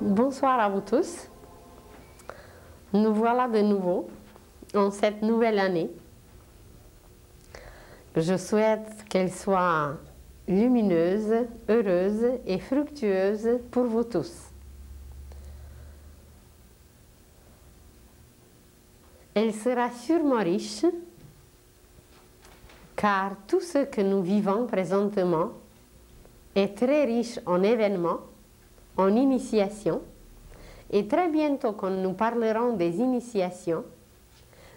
Bonsoir à vous tous. Nous voilà de nouveau en cette nouvelle année. Je souhaite qu'elle soit lumineuse, heureuse et fructueuse pour vous tous. Elle sera sûrement riche, car tout ce que nous vivons présentement est très riche en événements, en initiations, et très bientôt quand nous parlerons des initiations,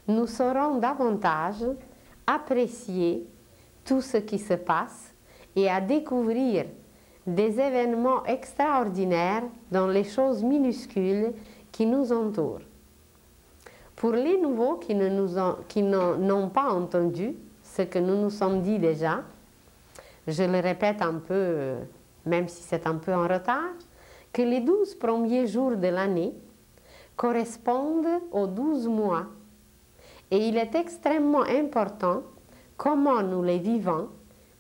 nous saurons davantage apprécier tout ce qui se passe et à découvrir des événements extraordinaires dans les choses minuscules qui nous entourent. Pour les nouveaux qui n'ont pas entendu ce que nous nous sommes dit déjà, je le répète un peu, même si c'est un peu en retard, que les 12 premiers jours de l'année correspondent aux 12 mois. Et il est extrêmement important comment nous les vivons,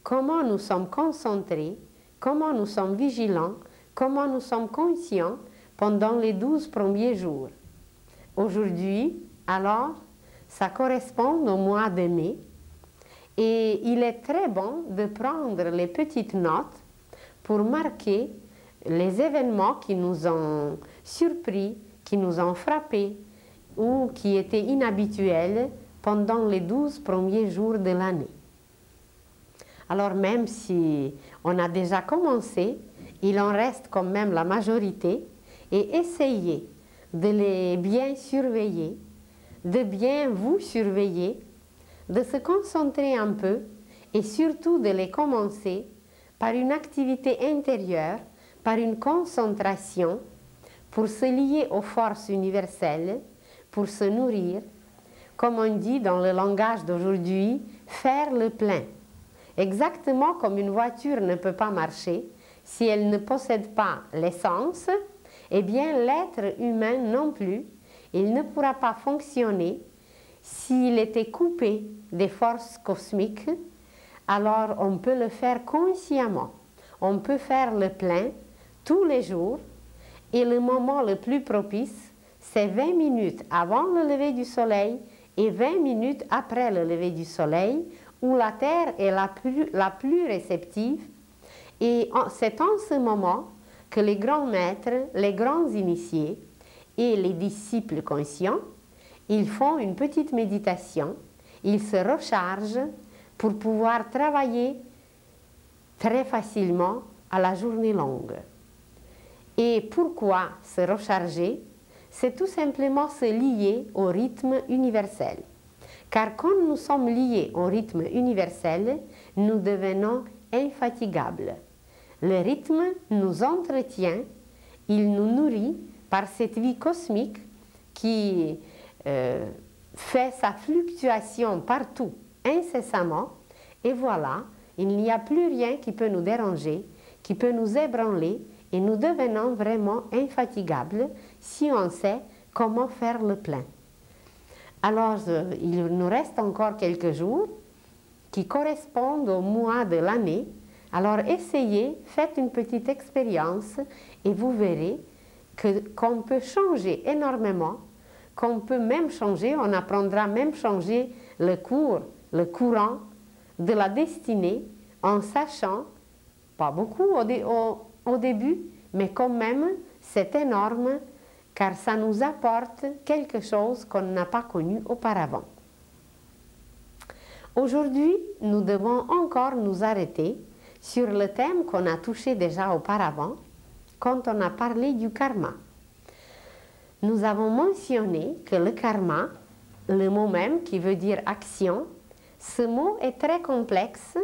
comment nous sommes concentrés, comment nous sommes vigilants, comment nous sommes conscients pendant les 12 premiers jours. Aujourd'hui, alors, ça correspond au mois de mai et il est très bon de prendre les petites notes pour marquer les événements qui nous ont surpris, qui nous ont frappés ou qui étaient inhabituels pendant les 12 premiers jours de l'année. Alors même si on a déjà commencé, il en reste quand même la majorité et essayez de les bien surveiller, de bien vous surveiller, de se concentrer un peu et surtout de les commencer par une activité intérieure, par une concentration pour se lier aux forces universelles, pour se nourrir, comme on dit dans le langage d'aujourd'hui, faire le plein. Exactement comme une voiture ne peut pas marcher si elle ne possède pas l'essence, eh bien l'être humain non plus, il ne pourra pas fonctionner s'il était coupé des forces cosmiques. Alors on peut le faire consciemment, on peut faire le plein tous les jours et le moment le plus propice, c'est 20 minutes avant le lever du soleil et 20 minutes après le lever du soleil où la Terre est la plus réceptive et c'est en ce moment que les grands maîtres, les grands initiés et les disciples conscients, ils font une petite méditation, ils se rechargent pour pouvoir travailler très facilement à la journée longue. Et pourquoi se recharger? C'est tout simplement se lier au rythme universel. Car quand nous sommes liés au rythme universel, nous devenons infatigables. Le rythme nous entretient, il nous nourrit par cette vie cosmique qui fait sa fluctuation partout, incessamment, et voilà, il n'y a plus rien qui peut nous déranger, qui peut nous ébranler, et nous devenons vraiment infatigables si on sait comment faire le plein. Alors, il nous reste encore quelques jours qui correspondent au mois de l'année. Alors, essayez, faites une petite expérience et vous verrez qu'on peut changer énormément, qu'on peut même changer, on apprendra même changer le courant de la destinée en sachant, pas beaucoup au début, mais quand même, c'est énorme car ça nous apporte quelque chose qu'on n'a pas connu auparavant. Aujourd'hui, nous devons encore nous arrêter sur le thème qu'on a touché déjà auparavant quand on a parlé du karma. Nous avons mentionné que le karma, le mot même qui veut dire action, ce mot est très complexe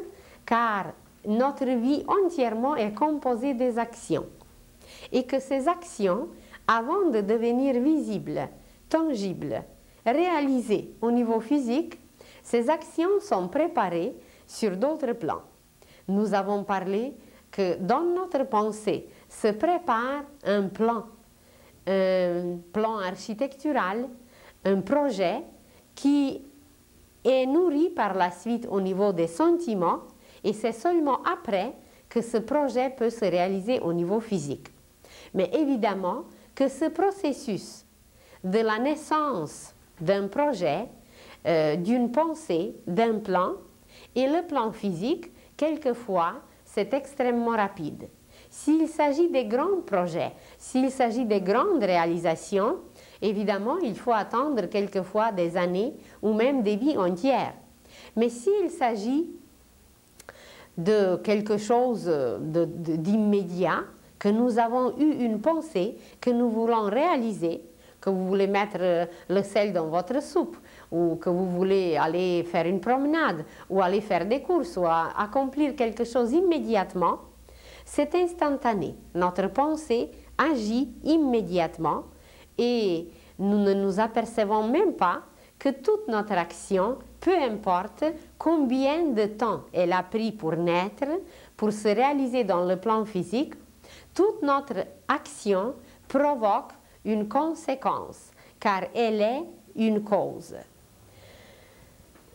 car notre vie entièrement est composée des actions et que ces actions, avant de devenir visibles, tangibles, réalisées au niveau physique, ces actions sont préparées sur d'autres plans. Nous avons parlé que dans notre pensée se prépare un plan architectural, un projet qui est nourri par la suite au niveau des sentiments et c'est seulement après que ce projet peut se réaliser au niveau physique. Mais évidemment que ce processus de la naissance d'un projet, d'une pensée, d'un plan, et le plan physique, quelquefois, c'est extrêmement rapide. S'il s'agit des grands projets, s'il s'agit des grandes réalisations, évidemment, il faut attendre quelquefois des années ou même des vies entières. Mais s'il s'agit de quelque chose d'immédiat, que nous avons eu une pensée, que nous voulons réaliser, que vous voulez mettre le sel dans votre soupe, ou que vous voulez aller faire une promenade, ou aller faire des courses, ou accomplir quelque chose immédiatement, c'est instantané. Notre pensée agit immédiatement et nous ne nous apercevons même pas que toute notre action, peu importe combien de temps elle a pris pour naître, pour se réaliser dans le plan physique, toute notre action provoque une conséquence, car elle est une cause.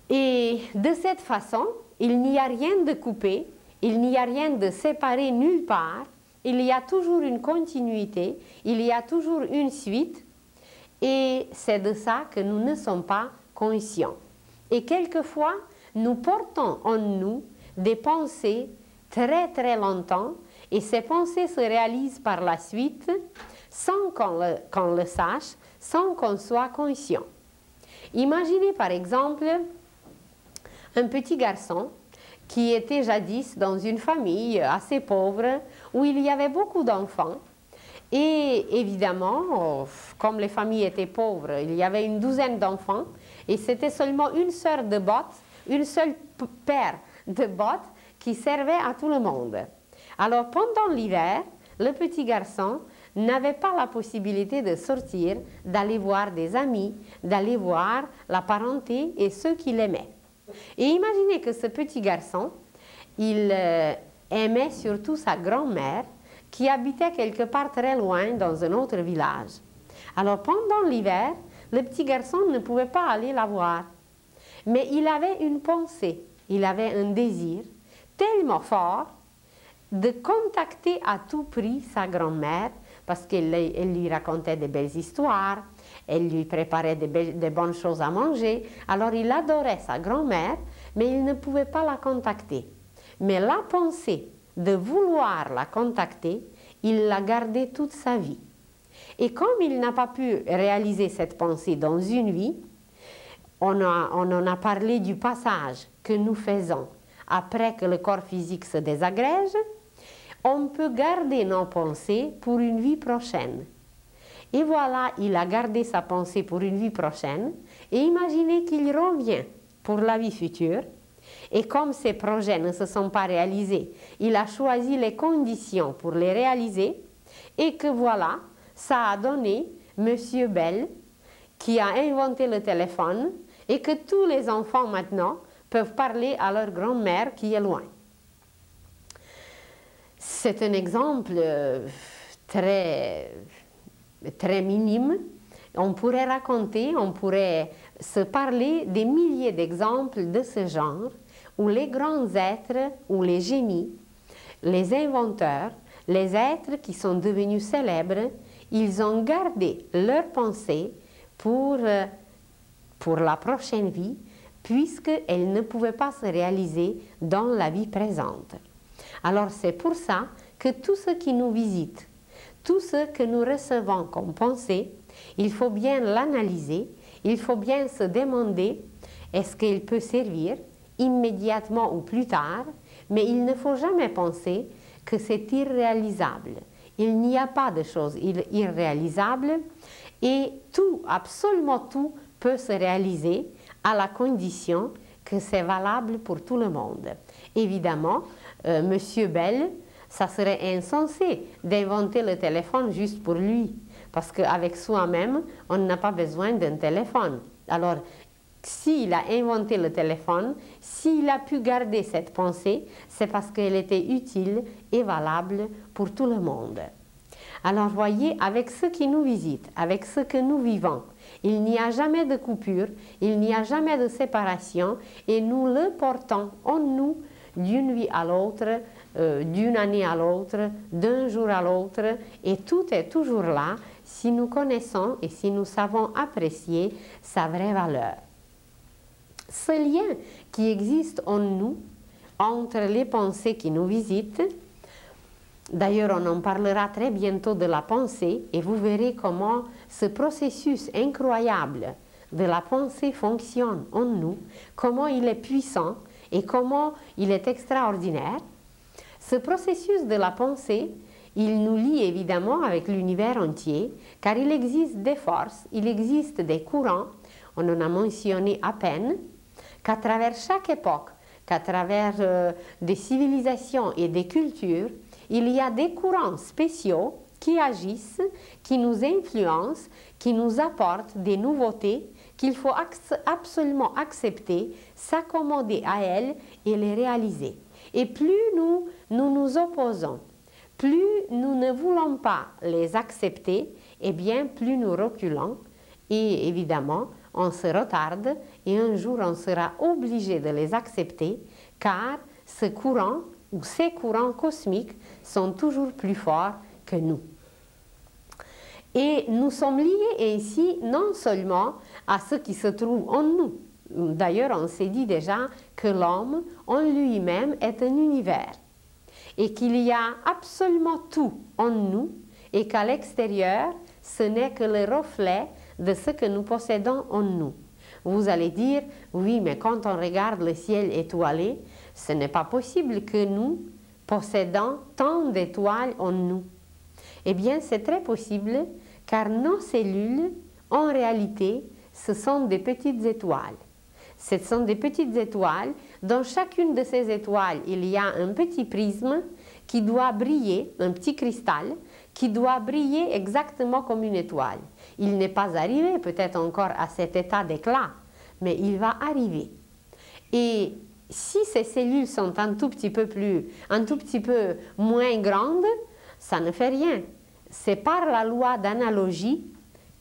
Et de cette façon, il n'y a rien de coupé, il n'y a rien de séparé nulle part, il y a toujours une continuité, il y a toujours une suite, et c'est de ça que nous ne sommes pas conscients. Et quelquefois, nous portons en nous des pensées très très longtemps, et ces pensées se réalisent par la suite sans qu'on le sache, sans qu'on soit conscient. Imaginez par exemple un petit garçon qui était jadis dans une famille assez pauvre où il y avait beaucoup d'enfants. Et évidemment, comme les familles étaient pauvres, il y avait une douzaine d'enfants et c'était seulement une seule de bottes, une seule paire de bottes qui servait à tout le monde. Alors pendant l'hiver, le petit garçon n'avait pas la possibilité de sortir, d'aller voir des amis, d'aller voir la parenté et ceux qui l'aimaient. Et imaginez que ce petit garçon, il aimait surtout sa grand-mère qui habitait quelque part très loin dans un autre village. Alors pendant l'hiver, le petit garçon ne pouvait pas aller la voir. Mais il avait une pensée, il avait un désir tellement fort de contacter à tout prix sa grand-mère parce qu'elle lui racontait des belles histoires, elle lui préparait des bonnes choses à manger. Alors il adorait sa grand-mère, mais il ne pouvait pas la contacter. Mais la pensée de vouloir la contacter, il l'a gardée toute sa vie. Et comme il n'a pas pu réaliser cette pensée dans une vie, on en a parlé du passage que nous faisons après que le corps physique se désagrège. On peut garder nos pensées pour une vie prochaine. Et voilà, il a gardé sa pensée pour une vie prochaine et imaginez qu'il revient pour la vie future. Et comme ses projets ne se sont pas réalisés, il a choisi les conditions pour les réaliser et que voilà, ça a donné Monsieur Bell qui a inventé le téléphone et que tous les enfants maintenant peuvent parler à leur grand-mère qui est loin. C'est un exemple très minime. On pourrait raconter, on pourrait se parler des milliers d'exemples de ce genre où les grands êtres, ou les génies, les inventeurs, les êtres qui sont devenus célèbres, ils ont gardé leurs pensées pour la prochaine vie, puisqu'elles ne pouvaient pas se réaliser dans la vie présente. Alors c'est pour ça que tout ce qui nous visite, tout ce que nous recevons comme pensée, il faut bien l'analyser, il faut bien se demander est-ce qu'il peut servir immédiatement ou plus tard, mais il ne faut jamais penser que c'est irréalisable. Il n'y a pas de choses irréalisables et tout, absolument tout, peut se réaliser à la condition que c'est valable pour tout le monde. Évidemment, Monsieur Bell, ça serait insensé d'inventer le téléphone juste pour lui, parce qu'avec soi-même, on n'a pas besoin d'un téléphone. Alors, s'il a inventé le téléphone, s'il a pu garder cette pensée, c'est parce qu'elle était utile et valable pour tout le monde. Alors, voyez, avec ceux qui nous visitent, avec ceux que nous vivons, il n'y a jamais de coupure, il n'y a jamais de séparation, et nous le portons en nous d'une vie à l'autre, d'une année à l'autre, d'un jour à l'autre, et tout est toujours là si nous connaissons et si nous savons apprécier sa vraie valeur. Ce lien qui existe en nous, entre les pensées qui nous visitent, d'ailleurs on en parlera très bientôt de la pensée, et vous verrez comment ce processus incroyable de la pensée fonctionne en nous, comment il est puissant et comment il est extraordinaire. Ce processus de la pensée, il nous lie évidemment avec l'univers entier, car il existe des forces, il existe des courants, on en a mentionné à peine, qu'à travers chaque époque, qu'à travers des civilisations et des cultures, il y a des courants spéciaux qui agissent, qui nous influencent, qui nous apportent des nouveautés qu'il faut absolument accepter, s'accommoder à elles et les réaliser. Et plus nous opposons, plus nous ne voulons pas les accepter, eh bien plus nous reculons et évidemment on se retarde et un jour on sera obligé de les accepter car ce courant ou ces courants cosmiques sont toujours plus forts que nous. Et nous sommes liés ainsi non seulement à ce qui se trouve en nous. D'ailleurs, on s'est dit déjà que l'homme en lui-même est un univers et qu'il y a absolument tout en nous et qu'à l'extérieur, ce n'est que le reflet de ce que nous possédons en nous. Vous allez dire, oui, mais quand on regarde le ciel étoilé, ce n'est pas possible que nous possédons tant d'étoiles en nous. Eh bien, c'est très possible, car nos cellules, en réalité, ce sont des petites étoiles. Ce sont des petites étoiles. Dans chacune de ces étoiles, il y a un petit prisme qui doit briller, un petit cristal, qui doit briller exactement comme une étoile. Il n'est pas arrivé peut-être encore à cet état d'éclat, mais il va arriver. Et si ces cellules sont un tout petit peu moins grandes, ça ne fait rien. C'est par la loi d'analogie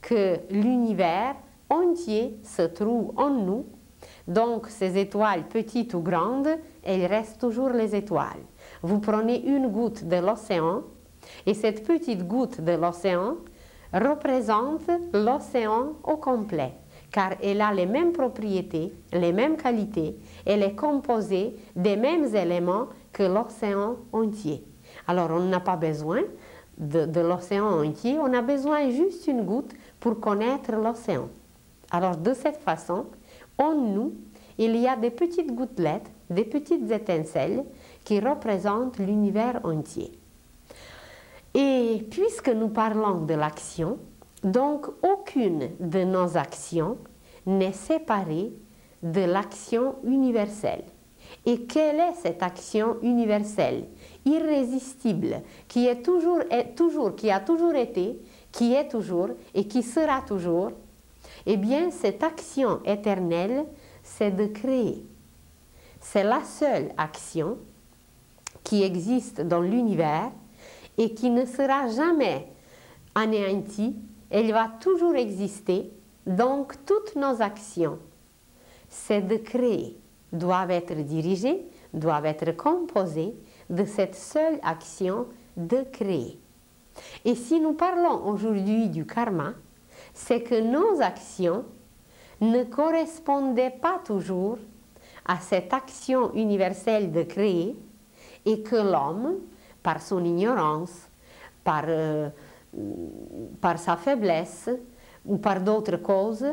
que l'univers entier se trouve en nous. Donc, ces étoiles petites ou grandes, elles restent toujours les étoiles. Vous prenez une goutte de l'océan et cette petite goutte de l'océan représente l'océan au complet, car elle a les mêmes propriétés, les mêmes qualités, elle est composée des mêmes éléments que l'océan entier. Alors, on n'a pas besoin de l'océan entier, on a besoin juste d'une goutte pour connaître l'océan. Alors, de cette façon, en nous, il y a des petites gouttelettes, des petites étincelles qui représentent l'univers entier. Et puisque nous parlons de l'action, donc aucune de nos actions n'est séparée de l'action universelle. Et quelle est cette action universelle, irrésistible, qui a toujours été, qui est toujours et qui sera toujours? Eh bien, cette action éternelle, c'est de créer. C'est la seule action qui existe dans l'univers et qui ne sera jamais anéantie. Elle va toujours exister. Donc, toutes nos actions, c'est de créer, doivent être dirigées, doivent être composées de cette seule action de créer. Et si nous parlons aujourd'hui du karma, c'est que nos actions ne correspondaient pas toujours à cette action universelle de créer et que l'homme, par son ignorance, par sa faiblesse ou par d'autres causes,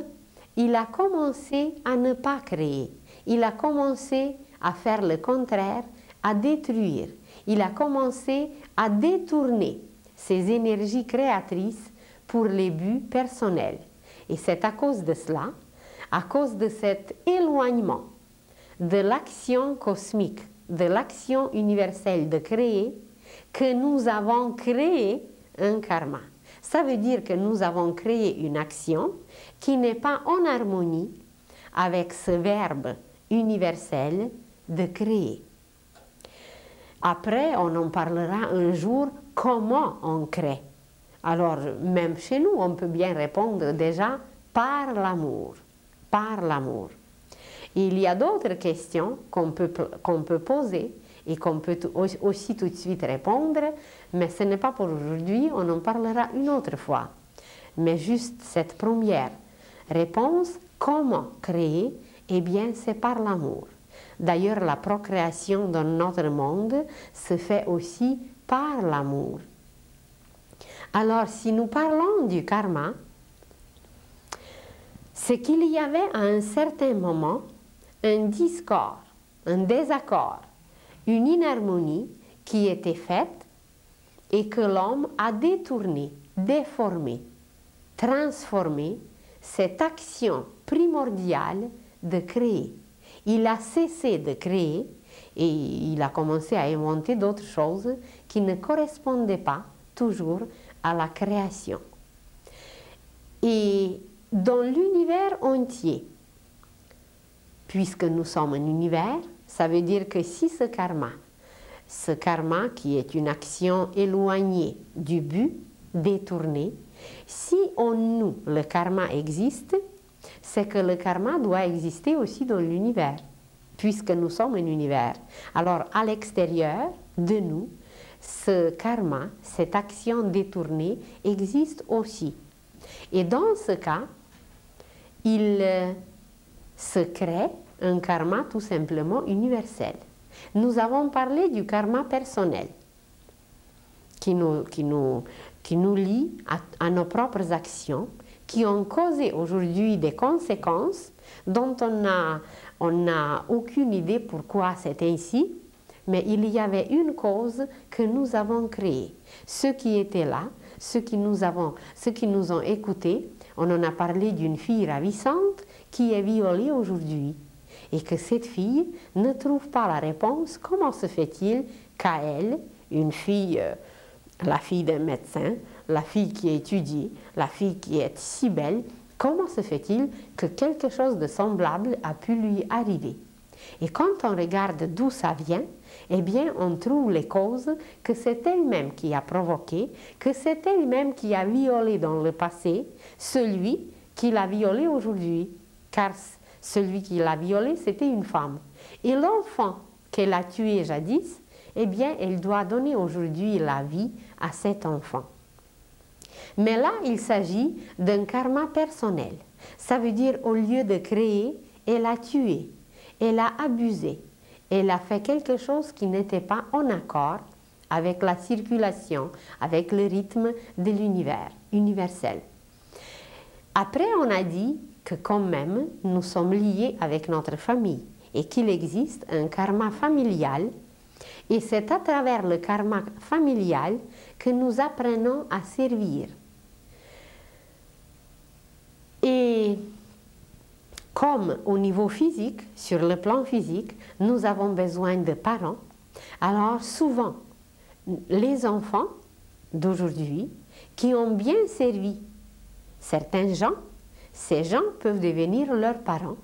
il a commencé à ne pas créer. Il a commencé à faire le contraire, à détruire. Il a commencé à détourner ses énergies créatrices pour les buts personnels. Et c'est à cause de cela, à cause de cet éloignement de l'action cosmique, de l'action universelle de créer, que nous avons créé un karma. Ça veut dire que nous avons créé une action qui n'est pas en harmonie avec ce verbe universel de créer. Après, on en parlera un jour comment on crée. Alors, même chez nous, on peut bien répondre déjà par l'amour. Par l'amour. Et il y a d'autres questions qu'on peut poser et qu'on peut aussi tout de suite répondre, mais ce n'est pas pour aujourd'hui, on en parlera une autre fois. Mais juste cette première réponse, comment créer? Eh bien, c'est par l'amour. D'ailleurs, la procréation dans notre monde se fait aussi par l'amour. Alors, si nous parlons du karma, c'est qu'il y avait à un certain moment un discorde, un désaccord, une inharmonie qui était faite et que l'homme a détourné, déformé, transformé cette action primordiale de créer. Il a cessé de créer et il a commencé à inventer d'autres choses qui ne correspondaient pas toujours à la création. Et dans l'univers entier, puisque nous sommes un univers, ça veut dire que si ce karma qui est une action éloignée du but, détournée, si en nous le karma existe, c'est que le karma doit exister aussi dans l'univers, puisque nous sommes un univers. Alors à l'extérieur de nous, ce karma, cette action détournée existe aussi. Et dans ce cas, il se crée un karma tout simplement universel. Nous avons parlé du karma personnel qui nous lie à nos propres actions, qui ont causé aujourd'hui des conséquences dont on n'a aucune idée pourquoi c'est ainsi, mais il y avait une cause que nous avons créée. Ceux qui étaient là, ceux qui nous ont écoutés, on en a parlé d'une fille ravissante qui est violée aujourd'hui. Et que cette fille ne trouve pas la réponse. Comment se fait-il qu'à elle, une fille, la fille d'un médecin, la fille qui étudie, la fille qui est si belle, comment se fait-il que quelque chose de semblable a pu lui arriver? Et quand on regarde d'où ça vient, eh bien, on trouve les causes que c'est elle-même qui a provoqué, que c'est elle-même qui a violé dans le passé celui qui l'a violé aujourd'hui. Car celui qui l'a violé, c'était une femme. Et l'enfant qu'elle a tué jadis, eh bien, elle doit donner aujourd'hui la vie à cet enfant. Mais là, il s'agit d'un karma personnel. Ça veut dire, au lieu de créer, elle a tué, elle a abusé, elle a fait quelque chose qui n'était pas en accord avec la circulation, avec le rythme de l'univers universel. Après, on a dit que quand même, nous sommes liés avec notre famille et qu'il existe un karma familial. Et c'est à travers le karma familial que nous apprenons à servir. Et comme au niveau physique, sur le plan physique, nous avons besoin de parents, alors souvent, les enfants d'aujourd'hui qui ont bien servi certains gens, ces gens peuvent devenir leurs parents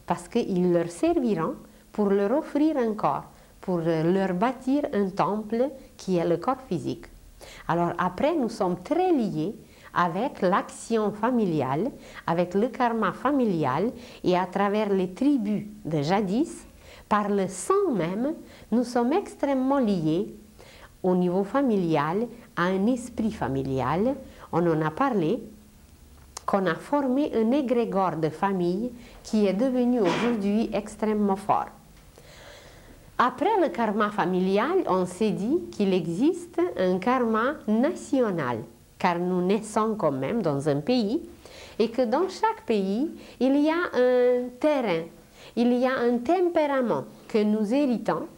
parce qu'ils leur serviront pour leur offrir un corps, pour leur bâtir un temple qui est le corps physique. Alors après, nous sommes très liés avec l'action familiale, avec le karma familial et à travers les tribus de jadis, par le sang même, nous sommes extrêmement liés au niveau familial à un esprit familial. On en a parlé, qu'on a formé un égrégore de famille qui est devenu aujourd'hui extrêmement fort. Après le karma familial, on s'est dit qu'il existe un karma national, car nous naissons quand même dans un pays, et que dans chaque pays, il y a un terrain, il y a un tempérament que nous héritons,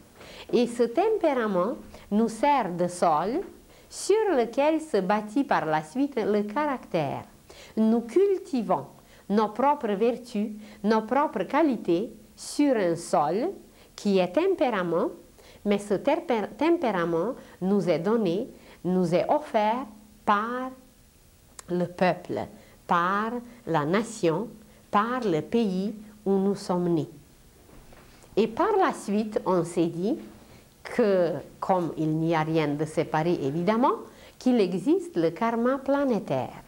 et ce tempérament nous sert de sol sur lequel se bâtit par la suite le caractère. Nous cultivons nos propres vertus, nos propres qualités sur un sol qui est tempérament, mais ce tempérament nous est donné, nous est offert par le peuple, par la nation, par le pays où nous sommes nés. Et par la suite, on s'est dit que, comme il n'y a rien de séparé évidemment, qu'il existe le karma planétaire.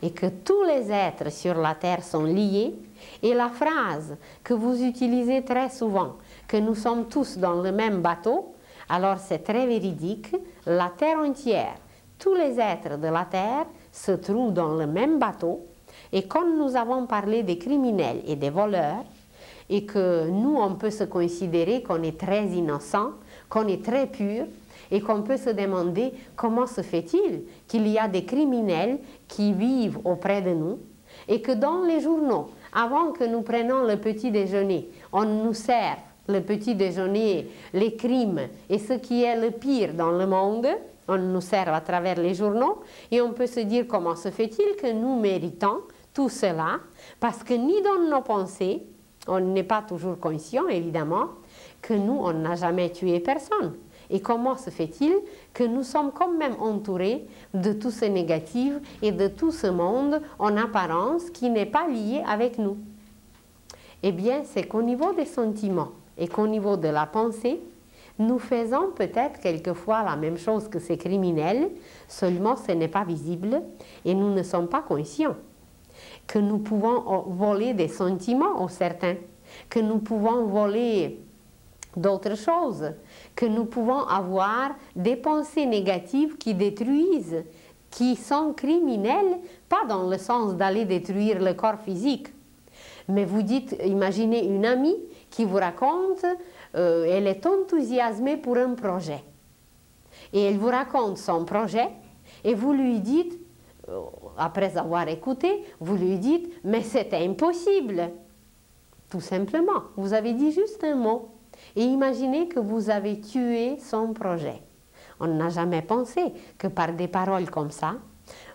et que tous les êtres sur la terre sont liés, et la phrase que vous utilisez très souvent, que nous sommes tous dans le même bateau, alors c'est très véridique, la terre entière, tous les êtres de la terre se trouvent dans le même bateau, et quand nous avons parlé des criminels et des voleurs, et que nous, on peut se considérer qu'on est très innocent, qu'on est très pur, et qu'on peut se demander comment se fait-il qu'il y a des criminels qui vivent auprès de nous, et que dans les journaux, avant que nous prenions le petit déjeuner, on nous sert le petit déjeuner, les crimes et ce qui est le pire dans le monde, on nous sert à travers les journaux, et on peut se dire comment se fait-il que nous méritons tout cela, parce que ni dans nos pensées, on n'est pas toujours conscient évidemment, que nous, on n'a jamais tué personne. Et comment se fait-il que nous sommes quand même entourés de tout ce négatif et de tout ce monde en apparence qui n'est pas lié avec nous? Eh bien, c'est qu'au niveau des sentiments et qu'au niveau de la pensée, nous faisons peut-être quelquefois la même chose que ces criminels, seulement ce n'est pas visible et nous ne sommes pas conscients. Que nous pouvons voler des sentiments aux certains, que nous pouvons voler d'autres choses, que nous pouvons avoir des pensées négatives qui détruisent, qui sont criminelles, pas dans le sens d'aller détruire le corps physique. Mais vous dites, imaginez une amie qui vous raconte, elle est enthousiasmée pour un projet. Et elle vous raconte son projet et vous lui dites, après avoir écouté, vous lui dites, mais c'est impossible. Tout simplement, vous avez dit juste un mot. Et imaginez que vous avez tué son projet. On n'a jamais pensé que par des paroles comme ça,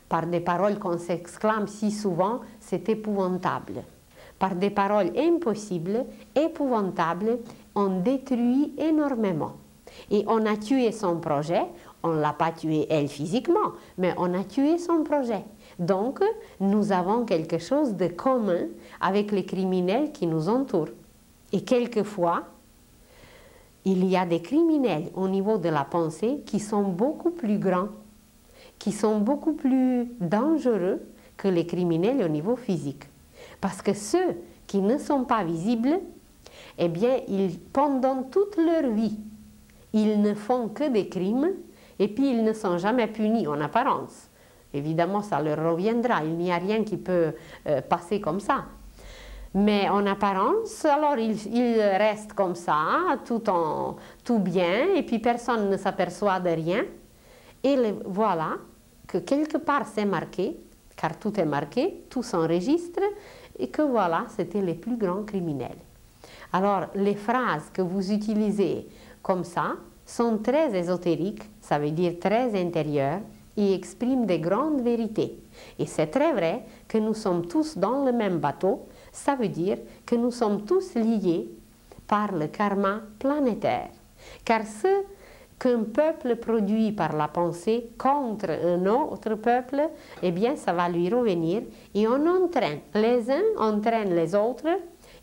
par des paroles qu'on s'exclame si souvent, c'est épouvantable. Par des paroles impossibles, épouvantables, on détruit énormément. Et on a tué son projet, on ne l'a pas tué elle physiquement, mais on a tué son projet. Donc, nous avons quelque chose de commun avec les criminels qui nous entourent. Et quelquefois, il y a des criminels au niveau de la pensée qui sont beaucoup plus grands, qui sont beaucoup plus dangereux que les criminels au niveau physique. Parce que ceux qui ne sont pas visibles, eh bien, pendant toute leur vie, ils ne font que des crimes et puis ils ne sont jamais punis en apparence. Évidemment, ça leur reviendra, il n'y a rien qui peut passer comme ça. Mais en apparence, alors ils restent comme ça, tout bien, et puis personne ne s'aperçoit de rien. Et voilà que quelque part c'est marqué, car tout est marqué, tout s'enregistre, et que voilà, c'était les plus grands criminels. Alors, les phrases que vous utilisez comme ça sont très ésotériques, ça veut dire très intérieures, et expriment des grandes vérités. Et c'est très vrai que nous sommes tous dans le même bateau, ça veut dire que nous sommes tous liés par le karma planétaire. Car ce qu'un peuple produit par la pensée contre un autre peuple, eh bien ça va lui revenir et on entraîne, les uns entraînent les autres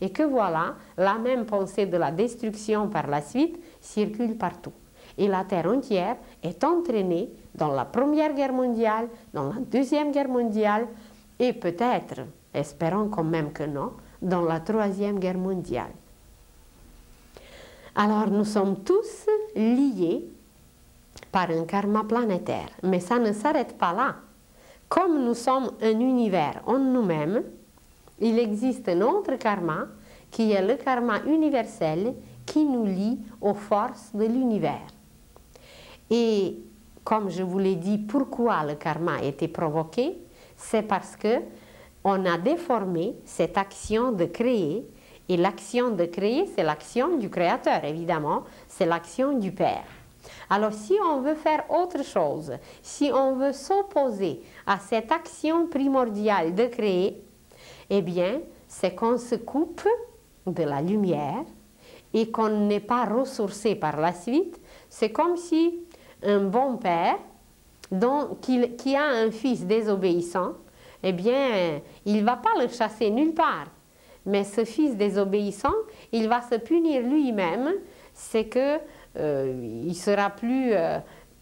et que voilà, la même pensée de la destruction par la suite circule partout. Et la Terre entière est entraînée dans la Première Guerre mondiale, dans la Deuxième Guerre mondiale et peut-être, espérons quand même que non, dans la Troisième Guerre mondiale. Alors nous sommes tous liés par un karma planétaire, mais ça ne s'arrête pas là. Comme nous sommes un univers en nous-mêmes, il existe un autre karma qui est le karma universel qui nous lie aux forces de l'univers. Et comme je vous l'ai dit, pourquoi le karma a été provoqué? C'est parce que on a déformé cette action de créer, et l'action de créer, c'est l'action du Créateur, évidemment, c'est l'action du Père. Alors, si on veut faire autre chose, si on veut s'opposer à cette action primordiale de créer, eh bien, c'est qu'on se coupe de la lumière et qu'on n'est pas ressourcé par la suite. C'est comme si un bon père qui a un fils désobéissant, eh bien, il ne va pas le chasser nulle part. Mais ce fils désobéissant, il va se punir lui-même, c'est que il ne sera plus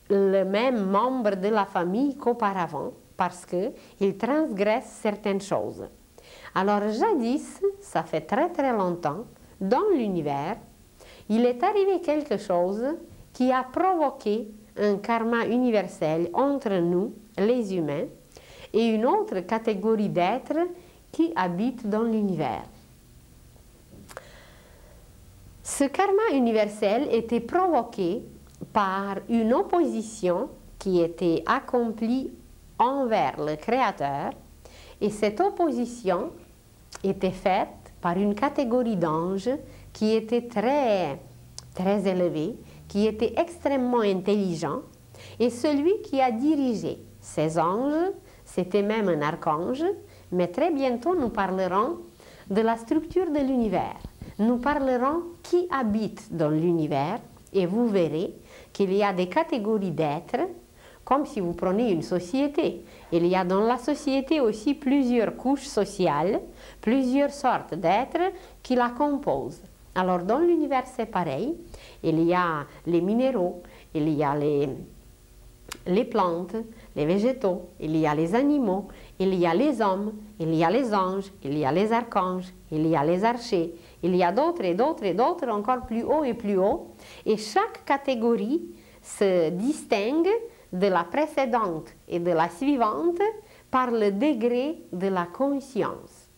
le même membre de la famille qu'auparavant. parce qu'il transgresse certaines choses. Alors jadis, ça fait très très longtemps, dans l'univers, il est arrivé quelque chose qui a provoqué un karma universel entre nous, les humains, et une autre catégorie d'êtres qui habitent dans l'univers. Ce karma universel était provoqué par une opposition qui était accomplie envers le Créateur, et cette opposition était faite par une catégorie d'anges qui était très, très élevée, qui était extrêmement intelligent, et celui qui a dirigé ces anges, c'était même un archange, mais très bientôt nous parlerons de la structure de l'univers. Nous parlerons qui habite dans l'univers, et vous verrez qu'il y a des catégories d'êtres, comme si vous prenez une société. Il y a dans la société aussi plusieurs couches sociales, plusieurs sortes d'êtres qui la composent. Alors dans l'univers c'est pareil, il y a les minéraux, il y a les plantes, les végétaux, il y a les animaux, il y a les hommes, il y a les anges, il y a les archanges, il y a les archers, il y a d'autres et d'autres et d'autres encore plus haut et plus haut, et chaque catégorie se distingue de la précédente et de la suivante par le degré de la conscience.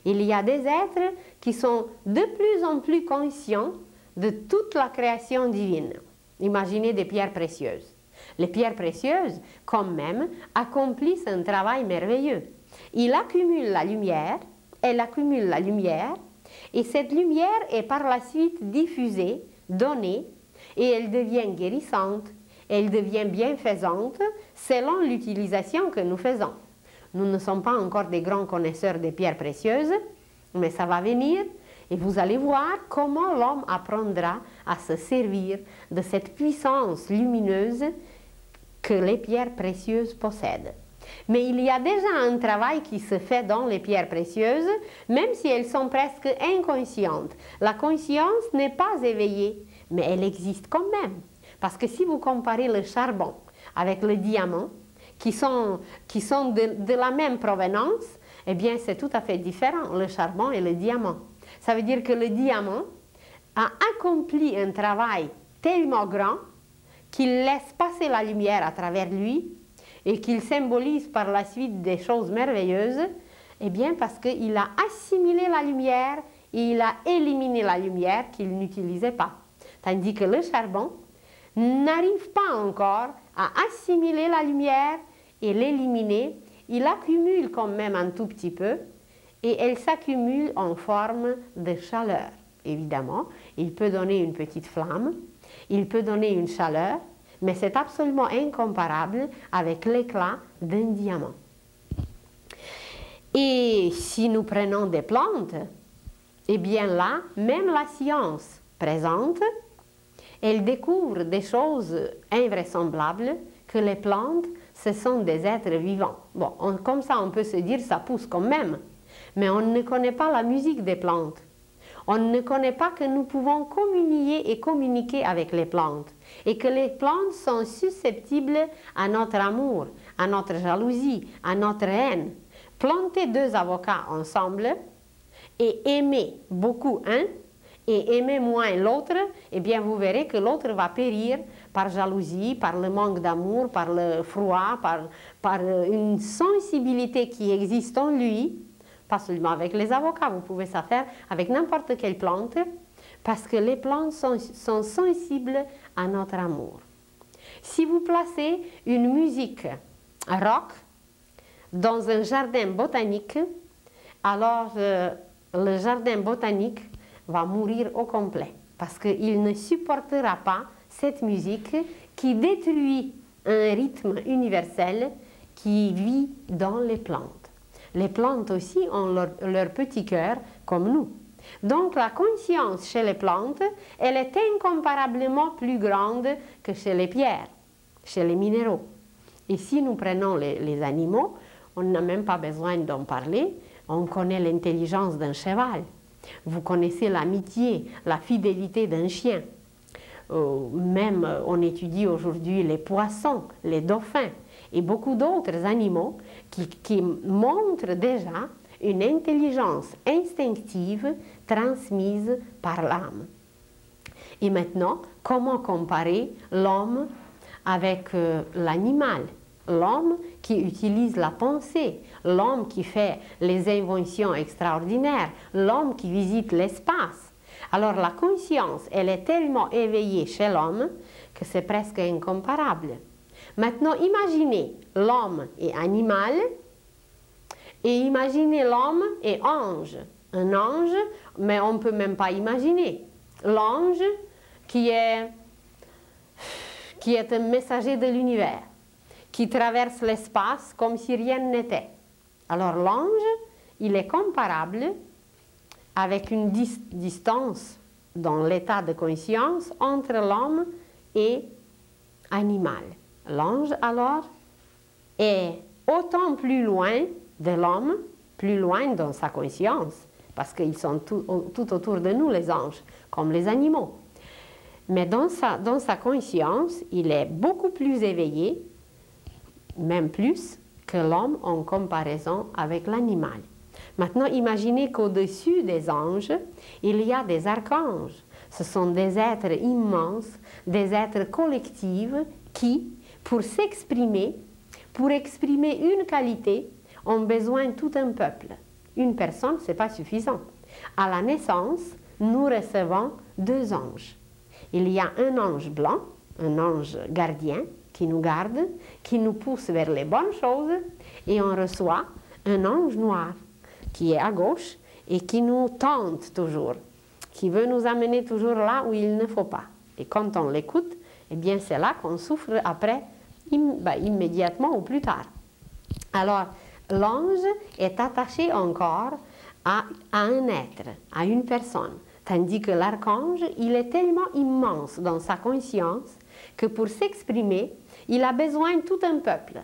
Il y a des êtres qui sont de plus en plus conscients de toute la création divine. Imaginez des pierres précieuses. Les pierres précieuses, quand même, accomplissent un travail merveilleux. Ils accumulent la lumière, elles accumulent la lumière, et cette lumière est par la suite diffusée, donnée, et elle devient guérissante, elle devient bienfaisante selon l'utilisation que nous faisons. Nous ne sommes pas encore des grands connaisseurs des pierres précieuses, mais ça va venir, et vous allez voir comment l'homme apprendra à se servir de cette puissance lumineuse que les pierres précieuses possèdent. Mais il y a déjà un travail qui se fait dans les pierres précieuses, même si elles sont presque inconscientes. La conscience n'est pas éveillée, mais elle existe quand même. Parce que si vous comparez le charbon avec le diamant, qui sont de la même provenance, eh bien c'est tout à fait différent, le charbon et le diamant. Ça veut dire que le diamant a accompli un travail tellement grand qu'il laisse passer la lumière à travers lui et qu'il symbolise par la suite des choses merveilleuses, eh bien parce qu'il a assimilé la lumière et il a éliminé la lumière qu'il n'utilisait pas. Tandis que le charbon n'arrive pas encore à assimiler la lumière et l'éliminer, il accumule quand même un tout petit peu et elle s'accumule en forme de chaleur. Évidemment, il peut donner une petite flamme, il peut donner une chaleur, mais c'est absolument incomparable avec l'éclat d'un diamant. Et si nous prenons des plantes, eh bien là, même la science présente, elle découvre des choses invraisemblables, que les plantes, ce sont des êtres vivants. Bon, comme ça, on peut se dire, ça pousse quand même, mais on ne connaît pas la musique des plantes. On ne connaît pas que nous pouvons communier et communiquer avec les plantes et que les plantes sont susceptibles à notre amour, à notre jalousie, à notre haine. Plantez deux avocats ensemble et aimez beaucoup un et aimez moins l'autre, eh bien vous verrez que l'autre va périr par jalousie, par le manque d'amour, par le froid, par une sensibilité qui existe en lui. Pas seulement avec les avocats, vous pouvez ça faire avec n'importe quelle plante, parce que les plantes sont sensibles à notre amour. Si vous placez une musique rock dans un jardin botanique, alors le jardin botanique va mourir au complet, parce qu'il ne supportera pas cette musique qui détruit un rythme universel qui vit dans les plantes. Les plantes aussi ont leur petit cœur comme nous. Donc la conscience chez les plantes, elle est incomparablement plus grande que chez les pierres, chez les minéraux. Et si nous prenons les animaux, on n'a même pas besoin d'en parler, on connaît l'intelligence d'un cheval. Vous connaissez l'amitié, la fidélité d'un chien. Même on étudie aujourd'hui les poissons, les dauphins. et beaucoup d'autres animaux qui montrent déjà une intelligence instinctive transmise par l'âme. Et maintenant, comment comparer l'homme avec l'animal? L'homme qui utilise la pensée, l'homme qui fait les inventions extraordinaires, l'homme qui visite l'espace. Alors la conscience, elle est tellement éveillée chez l'homme que c'est presque incomparable. Maintenant, imaginez l'homme et animal, et imaginez l'homme et ange. Un ange, mais on ne peut même pas imaginer. L'ange qui est un messager de l'univers, qui traverse l'espace comme si rien n'était. Alors l'ange, il est comparable avec une distance dans l'état de conscience entre l'homme et animal. L'ange, alors, est autant plus loin de l'homme, plus loin dans sa conscience, parce qu'ils sont tout autour de nous, les anges, comme les animaux. Mais dans sa conscience, il est beaucoup plus éveillé, même plus que l'homme en comparaison avec l'animal. Maintenant, imaginez qu'au-dessus des anges, il y a des archanges. Ce sont des êtres immenses, des êtres collectifs qui, pour s'exprimer, pour exprimer une qualité, ont besoin de tout un peuple. Une personne, ce n'est pas suffisant. À la naissance, nous recevons 2 anges. Il y a un ange blanc, un ange gardien, qui nous garde, qui nous pousse vers les bonnes choses, et on reçoit un ange noir, qui est à gauche, et qui nous tente toujours, qui veut nous amener toujours là où il ne faut pas. Et quand on l'écoute, eh bien c'est là qu'on souffre après, immédiatement ou plus tard. Alors, l'ange est attaché encore à un être, à une personne, tandis que l'archange, il est tellement immense dans sa conscience que pour s'exprimer, il a besoin de tout un peuple.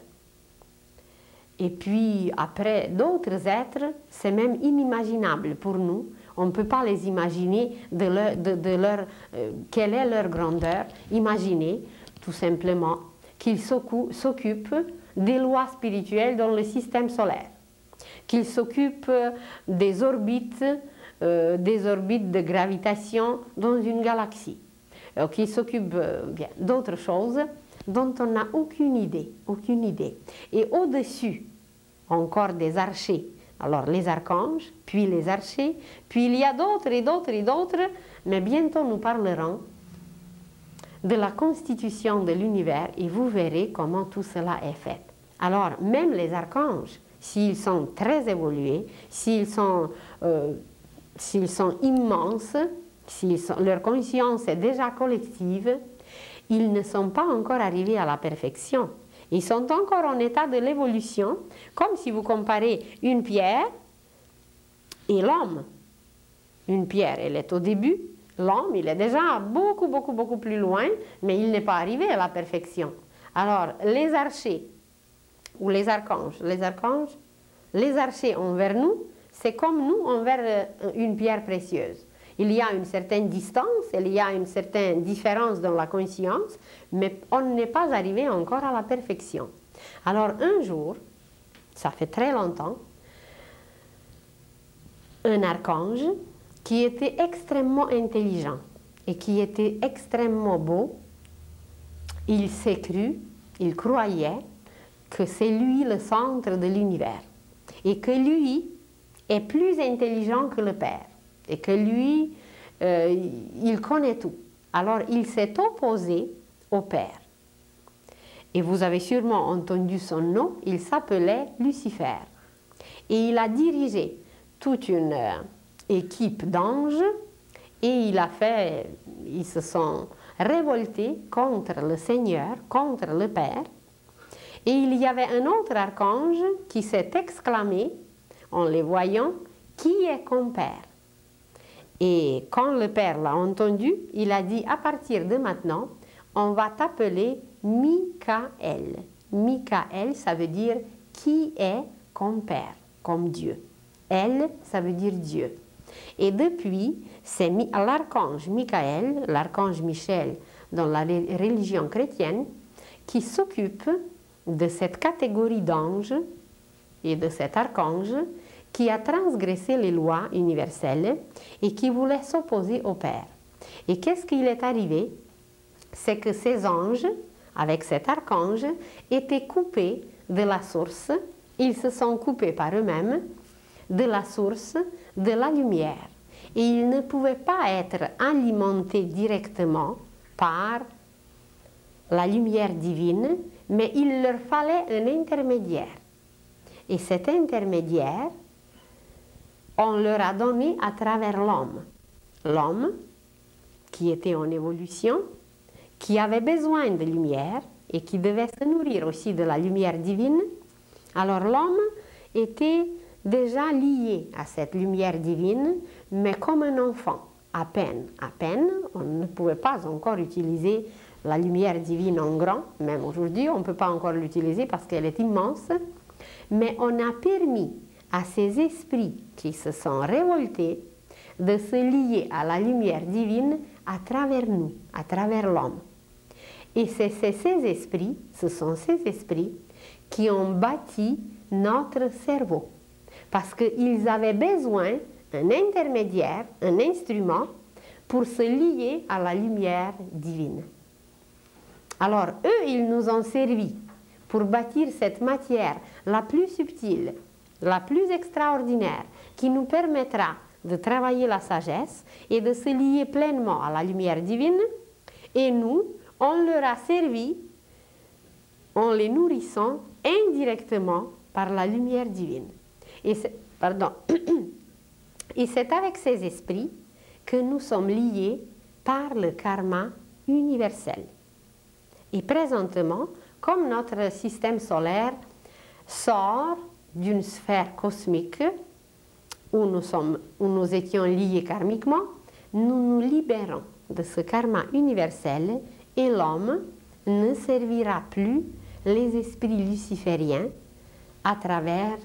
Et puis après, d'autres êtres, c'est même inimaginable pour nous. On ne peut pas les imaginer quelle est leur grandeur. Imaginez tout simplement qu'ils s'occupent des lois spirituelles dans le système solaire, qu'ils s'occupent des orbites de gravitation dans une galaxie, qu'ils s'occupent d'autres choses dont on n'a aucune idée. Et au-dessus, encore des archers, alors les archanges, puis les archers, puis il y a d'autres et d'autres et d'autres, mais bientôt nous parlerons de la constitution de l'univers et vous verrez comment tout cela est fait. Alors, même les archanges, s'ils sont très évolués, s'ils sont immenses, leur conscience est déjà collective, ils ne sont pas encore arrivés à la perfection. Ils sont encore en état de l'évolution, comme si vous comparez une pierre et l'homme. Une pierre, elle est au début, l'homme, il est déjà beaucoup plus loin, mais il n'est pas arrivé à la perfection. Alors, les archers, ou les archanges, les archers envers nous, c'est comme nous envers une pierre précieuse. Il y a une certaine distance, il y a une certaine différence dans la conscience, mais on n'est pas arrivé encore à la perfection. Alors un jour, ça fait très longtemps, un archange qui était extrêmement intelligent et qui était extrêmement beau, il s'est cru, il croyait que c'est lui le centre de l'univers et que lui est plus intelligent que le Père. Et que lui, il connaît tout. Alors, il s'est opposé au Père. Et vous avez sûrement entendu son nom, il s'appelait Lucifer. Et il a dirigé toute une équipe d'anges et ils se sont révoltés contre le Seigneur, contre le Père. Et il y avait un autre archange qui s'est exclamé, en les voyant, « Qui est comme Père ?» Et quand le Père l'a entendu, il a dit, à partir de maintenant, on va t'appeler Michael. Michael, ça veut dire qui est comme Père, comme Dieu. Elle, ça veut dire Dieu. Et depuis, c'est l'archange Michael, l'archange Michel dans la religion chrétienne, qui s'occupe de cette catégorie d'anges et de cet archange qui a transgressé les lois universelles et qui voulait s'opposer au Père. Et qu'est-ce qu'il est arrivé? C'est que ces anges, avec cet archange, étaient coupés de la source, ils se sont coupés par eux-mêmes de la source de la lumière. Et ils ne pouvaient pas être alimentés directement par la lumière divine, mais il leur fallait un intermédiaire. Et cet intermédiaire, on leur a donné à travers l'homme. L'homme, qui était en évolution, qui avait besoin de lumière et qui devait se nourrir aussi de la lumière divine. Alors l'homme était déjà lié à cette lumière divine, mais comme un enfant, à peine, on ne pouvait pas encore utiliser la lumière divine en grand, même aujourd'hui on ne peut pas encore l'utiliser parce qu'elle est immense, mais on a permis à ces esprits qui se sont révoltés de se lier à la lumière divine à travers nous, à travers l'homme. Et c'est ces esprits, ce sont ces esprits qui ont bâti notre cerveau. Parce qu'ils avaient besoin d'un intermédiaire, un instrument, pour se lier à la lumière divine. Alors, eux, ils nous ont servi pour bâtir cette matière la plus subtile, la plus extraordinaire, qui nous permettra de travailler la sagesse et de se lier pleinement à la lumière divine. Et nous, on leur a servi en les nourrissant indirectement par la lumière divine. Et c'est avec ces esprits que nous sommes liés par le karma universel. Et présentement, comme notre système solaire sort d'une sphère cosmique où nous étions liés karmiquement, nous nous libérons de ce karma universel et l'homme ne servira plus les esprits lucifériens à travers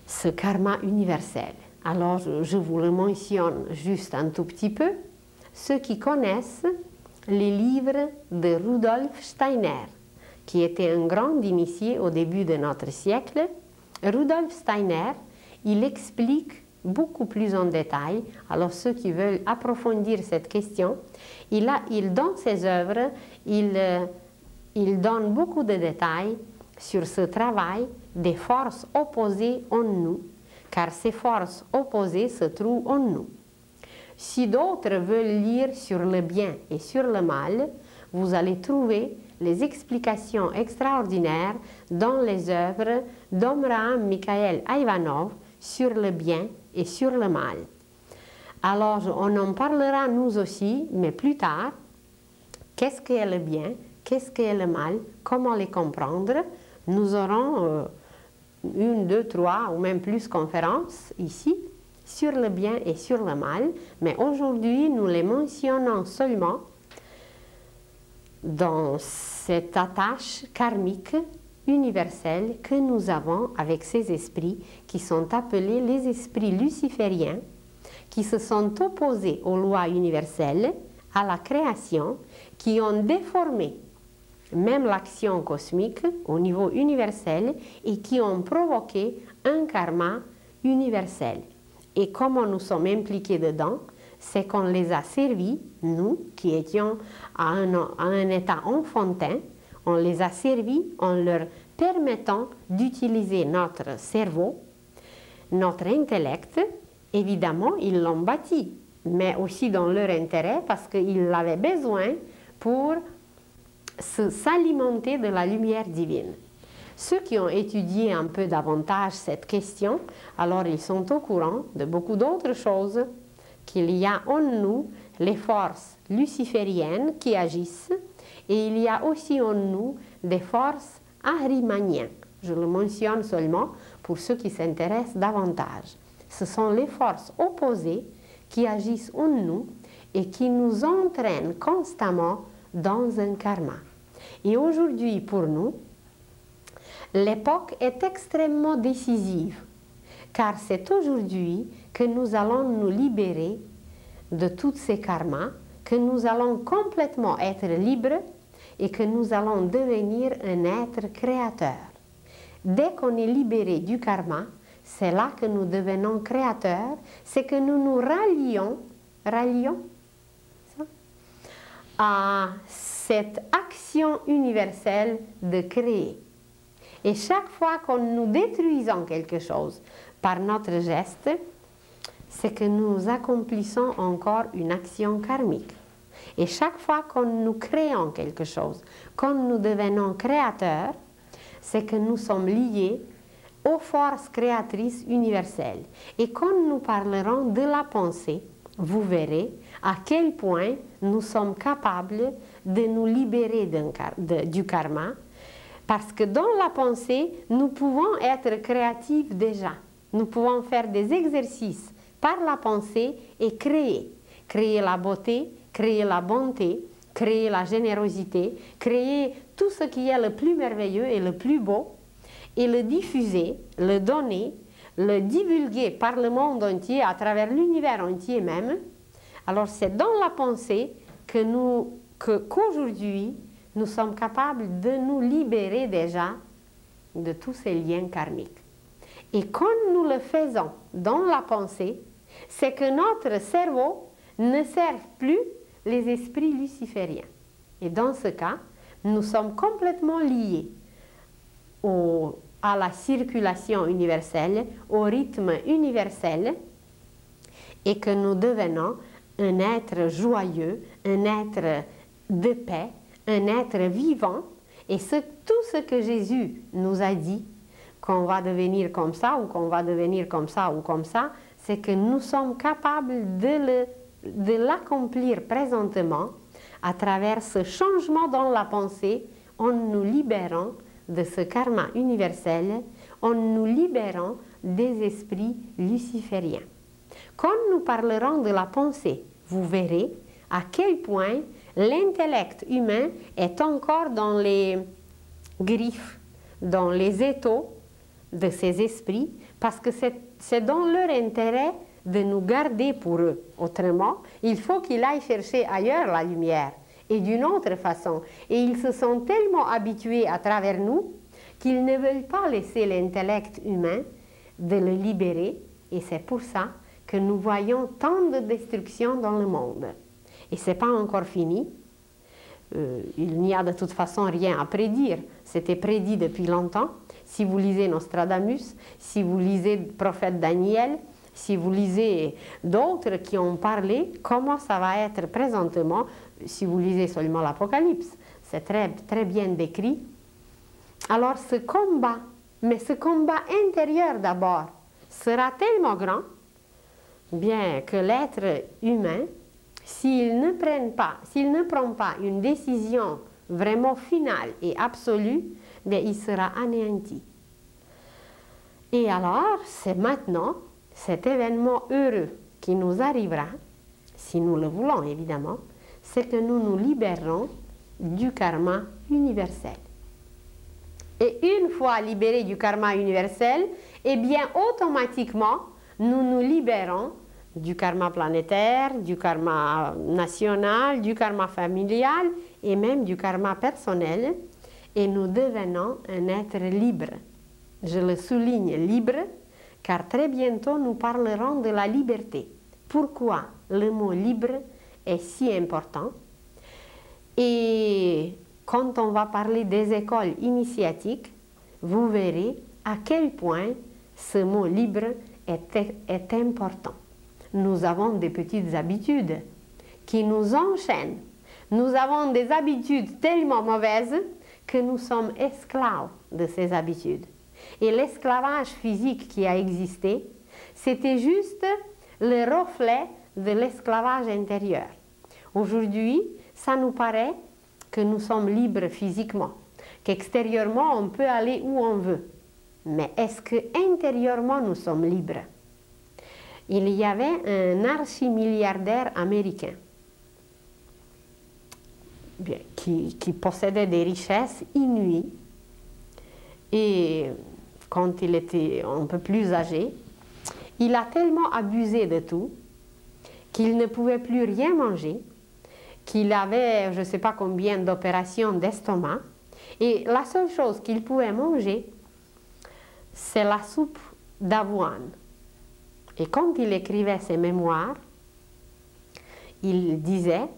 ce karma universel. Alors, je vous le mentionne juste un tout petit peu. Ceux qui connaissent les livres de Rudolf Steiner, qui était un grand initié au début de notre siècle, Rudolf Steiner, il explique beaucoup plus en détail. Alors, ceux qui veulent approfondir cette question, dans ses œuvres, il donne beaucoup de détails sur ce travail des forces opposées en nous, car ces forces opposées se trouvent en nous. Si d'autres veulent lire sur le bien et sur le mal, vous allez trouver les explications extraordinaires dans les œuvres d'Abraham Mikhaël Ivanov sur le bien et sur le mal. Alors, on en parlera nous aussi, mais plus tard. Qu'est-ce qu'est le bien? Qu'est-ce qu'est le mal? Comment les comprendre? Nous aurons 1, 2, 3 ou même plus conférences ici sur le bien et sur le mal, mais aujourd'hui nous les mentionnons seulement dans cette attache karmique universelle que nous avons avec ces esprits qui sont appelés les esprits lucifériens, qui se sont opposés aux lois universelles, à la création, qui ont déformé même l'action cosmique au niveau universel et qui ont provoqué un karma universel. Et comment nous sommes impliqués dedans, c'est qu'on les a servis, nous qui étions à un état enfantin, on les a servis en leur permettant d'utiliser notre cerveau, notre intellect. Évidemment, ils l'ont bâti, mais aussi dans leur intérêt parce qu'ils l'avaient besoin pour s'alimenter de la lumière divine. Ceux qui ont étudié un peu davantage cette question, alors ils sont au courant de beaucoup d'autres choses, qu'il y a en nous les forces lucifériennes qui agissent et il y a aussi en nous des forces ahrimaniennes. Je le mentionne seulement pour ceux qui s'intéressent davantage. Ce sont les forces opposées qui agissent en nous et qui nous entraînent constamment dans un karma. Et aujourd'hui, pour nous, l'époque est extrêmement décisive, car c'est aujourd'hui que nous allons nous libérer de tous ces karmas, que nous allons complètement être libres et que nous allons devenir un être créateur. Dès qu'on est libéré du karma, c'est là que nous devenons créateurs, c'est que nous nous rallions ça, à cette action universelle de créer. Et chaque fois que nous détruisons quelque chose par notre geste, c'est que nous accomplissons encore une action karmique. Et chaque fois que nous créons quelque chose, quand nous devenons créateurs, c'est que nous sommes liés aux forces créatrices universelles. Et quand nous parlerons de la pensée, vous verrez à quel point nous sommes capables de nous libérer du karma, parce que dans la pensée, nous pouvons être créatifs déjà. Nous pouvons faire des exercices par la pensée et créer. Créer la beauté, créer la bonté, créer la générosité, créer tout ce qui est le plus merveilleux et le plus beau, et le diffuser, le donner, le divulguer par le monde entier, à travers l'univers entier même. Alors c'est dans la pensée qu'aujourd'hui, nous sommes capables de nous libérer déjà de tous ces liens karmiques. Et quand nous le faisons dans la pensée, c'est que notre cerveau ne sert plus les esprits lucifériens. Et dans ce cas, nous sommes complètement liés à la circulation universelle, au rythme universel, et que nous devenons un être joyeux, un être de paix, un être vivant. Et tout ce que Jésus nous a dit, qu'on va devenir comme ça, ou qu'on va devenir comme ça, ou comme ça, c'est que nous sommes capables de l'accomplir présentement à travers ce changement dans la pensée, en nous libérant de ce karma universel, en nous libérant des esprits lucifériens. Quand nous parlerons de la pensée, vous verrez à quel point l'intellect humain est encore dans les griffes, dans les étaux de ces esprits, parce que c'est dans leur intérêt de nous garder pour eux. Autrement, il faut qu'ils aillent chercher ailleurs la lumière, et d'une autre façon. Et ils se sont tellement habitués à travers nous qu'ils ne veulent pas laisser l'intellect humain de le libérer, et c'est pour ça que nous voyons tant de destruction dans le monde. Et ce n'est pas encore fini. Il n'y a de toute façon rien à prédire. C'était prédit depuis longtemps. Si vous lisez Nostradamus, si vous lisez le prophète Daniel, si vous lisez d'autres qui ont parlé, comment ça va être présentement, si vous lisez seulement l'Apocalypse. C'est très, très bien décrit. Alors ce combat, mais ce combat intérieur d'abord, sera tellement grand, bien que l'être humain, s'il ne prend pas une décision vraiment finale et absolue, bien, il sera anéanti. Et alors, c'est maintenant cet événement heureux qui nous arrivera, si nous le voulons évidemment, c'est que nous nous libérons du karma universel. Et une fois libérés du karma universel, eh bien, automatiquement, nous nous libérons du karma planétaire, du karma national, du karma familial et même du karma personnel, et nous devenons un être libre. Je le souligne, libre, car très bientôt nous parlerons de la liberté. Pourquoi le mot libre est si important? Et quand on va parler des écoles initiatiques, vous verrez à quel point ce mot libre est important. Nous avons des petites habitudes qui nous enchaînent. Nous avons des habitudes tellement mauvaises que nous sommes esclaves de ces habitudes. Et l'esclavage physique qui a existé, c'était juste le reflet de l'esclavage intérieur. Aujourd'hui, ça nous paraît que nous sommes libres physiquement, qu'extérieurement on peut aller où on veut. Mais est-ce qu'intérieurement nous sommes libres? Il y avait un archimilliardaire américain qui possédait des richesses inouïes, et quand il était un peu plus âgé, il a tellement abusé de tout qu'il ne pouvait plus rien manger, qu'il avait je ne sais pas combien d'opérations d'estomac, et la seule chose qu'il pouvait manger, c'est la soupe d'avoine. Et quand il écrivait ses mémoires, il disait,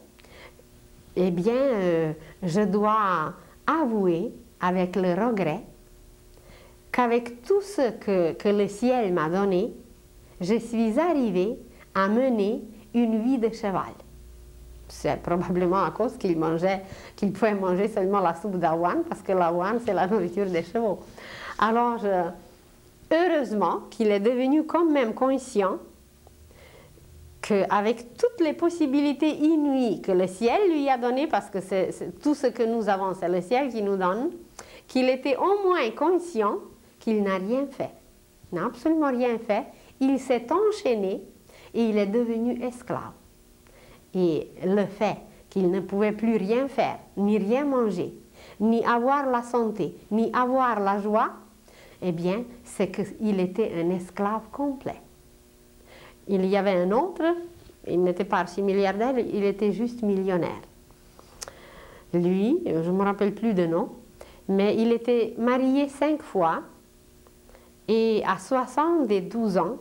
eh bien, je dois avouer avec le regret qu'avec tout ce que le ciel m'a donné, je suis arrivé à mener une vie de cheval. C'est probablement à cause qu'il pouvait manger seulement la soupe d'avoine, parce que l'avoine, c'est la nourriture des chevaux. Alors, heureusement qu'il est devenu quand même conscient qu'avec toutes les possibilités inouïes que le ciel lui a données, parce que tout ce que nous avons, c'est le ciel qui nous donne, qu'il était au moins conscient qu'il n'a rien fait, n'a absolument rien fait. Il s'est enchaîné et il est devenu esclave. Et le fait qu'il ne pouvait plus rien faire, ni rien manger, ni avoir la santé, ni avoir la joie, eh bien, c'est qu'il était un esclave complet. Il y avait un autre, il n'était pas archi-milliardaire, il était juste millionnaire. Lui, je ne me rappelle plus de nom, mais il était marié 5 fois et à 72 ans,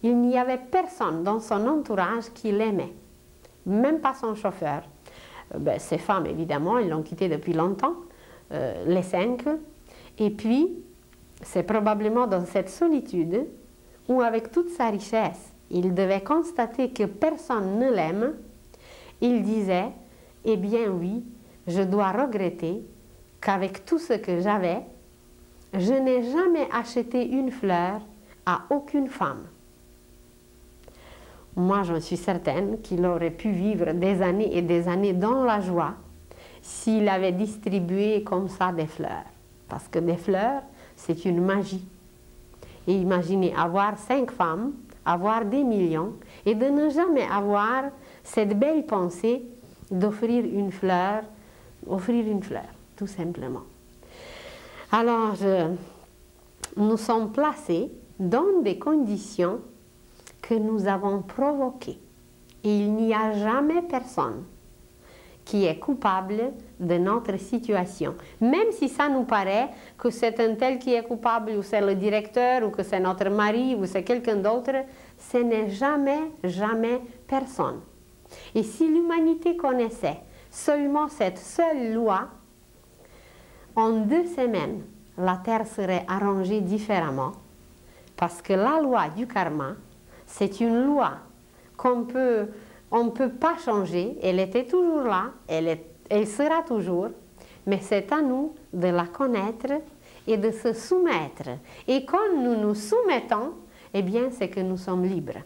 il n'y avait personne dans son entourage qui l'aimait, même pas son chauffeur. Ses femmes, évidemment, ils l'ont quitté depuis longtemps, les 5. Et puis, c'est probablement dans cette solitude où, avec toute sa richesse, il devait constater que personne ne l'aime, il disait, eh bien oui, je dois regretter qu'avec tout ce que j'avais, je n'ai jamais acheté une fleur à aucune femme. Moi, j'en suis certaine qu'il aurait pu vivre des années et des années dans la joie s'il avait distribué comme ça des fleurs. Parce que des fleurs, c'est une magie. Et imaginez avoir 5 femmes, avoir des millions, et de ne jamais avoir cette belle pensée d'offrir une fleur, tout simplement. Alors, nous sommes placés dans des conditions que nous avons provoquées. Et il n'y a jamais personne qui est coupable de notre situation. Même si ça nous paraît que c'est un tel qui est coupable, ou c'est le directeur, ou que c'est notre mari, ou c'est quelqu'un d'autre, ce n'est jamais, jamais personne. Et si l'humanité connaissait seulement cette seule loi, en 2 semaines, la terre serait arrangée différemment, parce que la loi du karma, c'est une loi on ne peut pas changer, elle était toujours là, elle sera toujours, mais c'est à nous de la connaître et de se soumettre. Et quand nous nous soumettons, eh bien c'est que nous sommes libres.